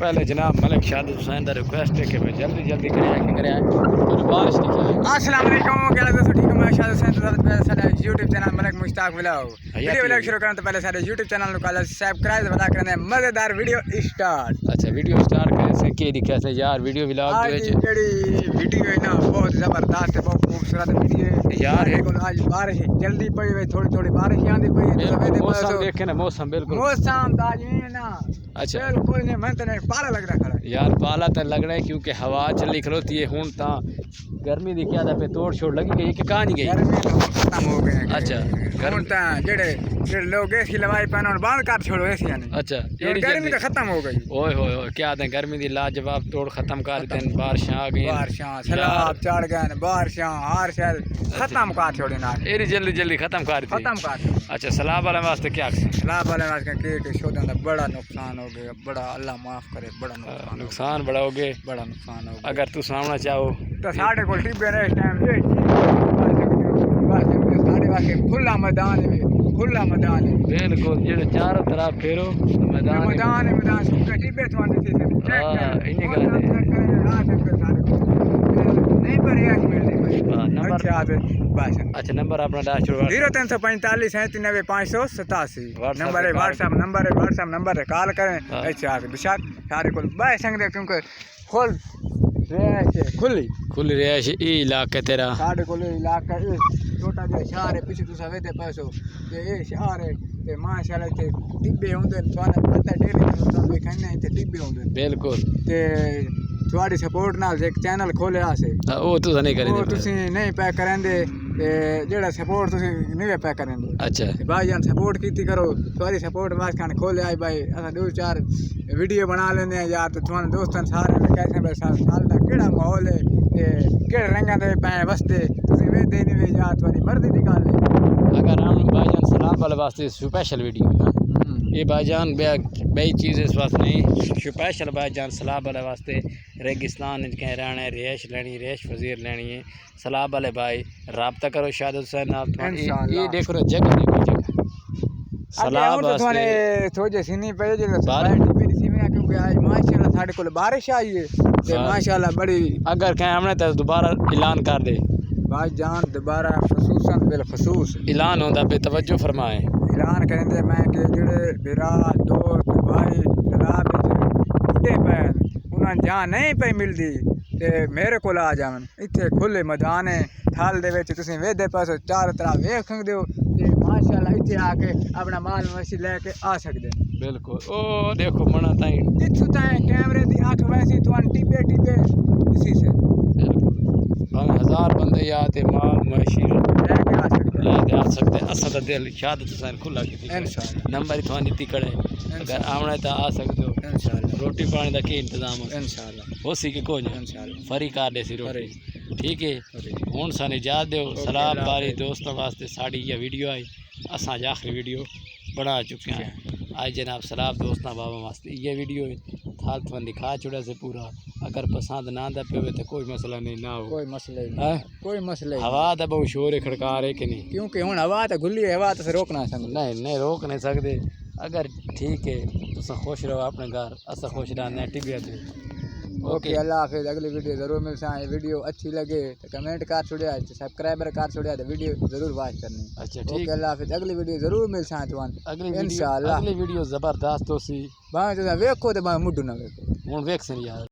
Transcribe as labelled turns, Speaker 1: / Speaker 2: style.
Speaker 1: पहले जनाब मलिक शाहिद हुसैन का रिक्वेस्ट है कि मैं जल्दी जल्दी बारिश
Speaker 2: अस्सलाम वालेकुम क्या दोस्तों ठीक हो मैं शाहिद हुसैन तो सबसे पहले साडा YouTube channel Malik Mushtaq vlog video vlog शुरू करने तो पहले साडे YouTube चैनल को काला सब्सक्राइब बता करने मजेदार वीडियो स्टार्ट।
Speaker 1: अच्छा वीडियो स्टार्ट करे से के दिखा से यार वीडियो व्लॉग
Speaker 2: आज जेडी वीडियो है ना बहुत जबरदस्त है बहुत खूबसूरत वीडियो है यार। आज बारिश जल्दी पड़ी है थोड़ी थोड़ी बारिश आंदी पड़ी है
Speaker 1: मौसम देखे ना मौसम बिल्कुल
Speaker 2: मौसम ताज है ना।
Speaker 1: अच्छा
Speaker 2: बिल्कुल नहीं मैं तो नहीं पाला लग रहा है
Speaker 1: यार पाला तो लग रहा है क्योंकि हवा चली खलोती है हूं ता गर्मी दी क्या पे तोड़ छोड़ लगी गई कि कहां नहीं गई
Speaker 2: गर्मी तो खत्म हो गए।
Speaker 1: अच्छा
Speaker 2: गर्मी ता जेड़े लोग एसी लवाई पहन और बंद कर छोड़ो एसी ने।
Speaker 1: अच्छा
Speaker 2: गर्मी तो खत्म हो गई।
Speaker 1: ओए होए होए क्या है गर्मी दी लाजवाब तोड़ खत्म कर देन बारिश आ गई
Speaker 2: बारिशां सैलाब चढ़ गए बारिशां हर शहर खत्म कर छोड़े ना
Speaker 1: एरी जल्दी जल्दी खत्म कर अच्छा सलाब वाले वास्ते क्या
Speaker 2: सलाब वाले वास्ते के शोधन का बड़ा नुकसान हो गया बड़ा अल्लाह माफ करे बड़ा
Speaker 1: नुकसान बड़ा हो गया
Speaker 2: बड़ा नुकसान हो गया।
Speaker 1: अगर तू सुनाना चाहो
Speaker 2: तो साढ़े को टिब्बे ने इस टाइम साढ़े वास्ते खुला मैदान है
Speaker 1: बिल्कुल जेड़े चारों तरफ फेरो
Speaker 2: मैदान सूखे टिब्बे तो आने थे
Speaker 1: हां इन्हीं का
Speaker 2: नहीं पर ये
Speaker 1: नंबर अच्छा नंबर अपना डाल छोड़
Speaker 2: 0345 97 नंबर है व्हाट्सएप नंबर है कॉल करें अच्छा बेशक सारे को बाय संग दे क्योंकि खोल खुली
Speaker 1: रिहाइश ई इलाका तेरा
Speaker 2: साढ़े को इलाका छोटा जिहा शहर है पिछे तुसा वेदे पैसो ये शहर है ते माशाल्लाह ते टिब्बे होंदे थाने पता डेली तुसा देखने ते टिब्बे होंदे
Speaker 1: बिल्कुल
Speaker 2: ते थोड़ी सपोर्ट नाल एक चैनल खोलिया से
Speaker 1: ओ तुसा नहीं करेंदे
Speaker 2: ओ तुसी नहीं पैक करेंदे ते जेड़ा सपोर्ट तुसी नहीं पैक करेंदे। अच्छा भाई जान सपोर्ट कीती करो थोड़ी सपोर्ट वास्ते खान खोले आई भाई असा दो चार वीडियो बना लेंदे हैं यार तो थाने दोस्तन सारे कैसे भाई साल दा केड़ा माहौल है ते केड़े रंगां दे पै वसदे तुसी वेदे नहीं वे यार थोड़ी मर्जी दी गल है।
Speaker 1: अगर हम भाईजान सलाम वाले वास्ते स्पेशल वीडियो है ये भाईजान बई चीज़ इस वास्ते नहीं स्पेशल भाईजान सलाब वाले वास्ते रेगिस्तान कहीं रहना है रिहाइश लेनी है रिहाइश वजीर लेनी है सलाब वाले भाई रब्ता करो शाहिद हुसैन आप ये देखो जगह
Speaker 2: सलाब वास्ते थोड़े सीनी पे क्योंकि आज माशाल्लाह साढ़े को बारिश आई है ते माशाल्लाह बड़ी अगर कहीं हमने तो दोबारा ऐलान कर दे भाईजान दोबारा खसूसन बिलखसूस
Speaker 1: ऐलान होता बेतवज्जो फरमाए
Speaker 2: ऐलान करेंगे मैं कि जेड़े मेरा दोस्त भाई सलाब बुढ़े पैन उन्हें जहाँ नहीं पे मिलती ते मेरे को आ जावन इत्थे खुले मैदान है थाल दे विच तुसीं वेदे पासों चारों तरफ वेख सकदे हो ते माशाल्लाह इत्थे आके अपना माल मवेशी लेके आ सकदे
Speaker 1: बिल्कुल ओ देखो मना ताई
Speaker 2: इत्थों ताई कैमरे दी आंख वैसी तुहान टिब्बे इसी से
Speaker 1: हम 1000 बंदे या ते माल मवेशी लेके आ सकते असा तो दिल शाद हुसैन खुला की
Speaker 2: इंशाल्लाह
Speaker 1: नंबर थानी दी कड़े अगर आवना तो आ सकते हो
Speaker 2: इंशाल्लाह
Speaker 1: रोटी पानी का की इंतजाम है
Speaker 2: इंशाल्लाह
Speaker 1: हो सी के कोई
Speaker 2: इंशाल्लाह
Speaker 1: फरी कर दे सी रोटी ठीक है हुन सन इजाजत दो सलाम बारी दोस्तों वास्ते साड़ी ये वीडियो आई असा आखिरी वीडियो बना चुके हैं आज जनाब सलाम दोस्तों बाबा वास्ते ये वीडियो थाल तुम दिखा छुड़ा से पूरा अगर पसंद ना दा पे तो कोई मसला नहीं ना हो
Speaker 2: कोई मसला
Speaker 1: हवा तो बहुत शोर है खड़कार है कि नहीं
Speaker 2: क्योंकि हुन हवा तो खुली है हवा तो रोक ना सकते
Speaker 1: नहीं रोक नहीं सकते अगर ठीक है तुम खुश रहो अपने घर असा खुश रहने टिबिया
Speaker 2: ओके अल्लाह हाफिज अगली वीडियो जरूर मिल सा वीडियो अच्छी लगे तो कमेंट कर छोड़िया सब्सक्राइबर कर छोड़िया तो वीडियो जरूर वॉच करनी।
Speaker 1: अच्छा
Speaker 2: ठीक अल्लाह हाफिज अगली वीडियो जरूर मिल सा
Speaker 1: इंशाल्लाह अगली वीडियो जबरदस्त होसी
Speaker 2: भाई वेखो तो मुड्डू ना वेखो
Speaker 1: हुन वेख सन यार।